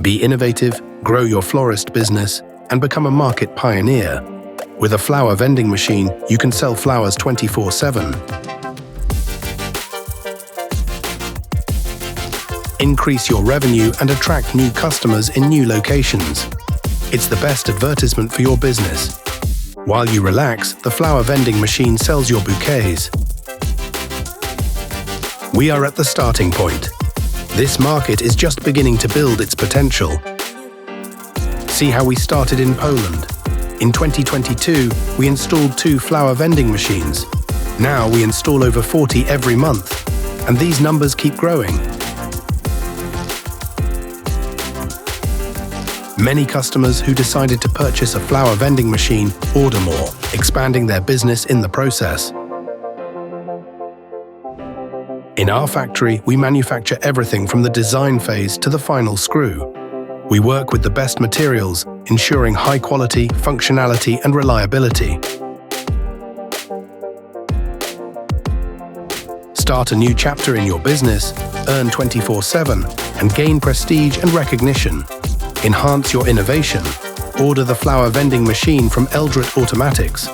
Be innovative, grow your florist business, and become a market pioneer. With a flower vending machine, you can sell flowers 24/7. Increase your revenue and attract new customers in new locations. It's the best advertisement for your business. While you relax, the flower vending machine sells your bouquets. We are at the starting point. This market is just beginning to build its potential. See how we started in Poland. In 2022, we installed 2 flower vending machines. Now we install over 40 every month, and these numbers keep growing. Many customers who decided to purchase a flower vending machine order more, expanding their business in the process. In our factory, we manufacture everything from the design phase to the final screw. We work with the best materials, ensuring high quality, functionality, and reliability. Start a new chapter in your business, earn 24/7, and gain prestige and recognition. Enhance your innovation. Order the flower vending machine from Eldrut Automatics.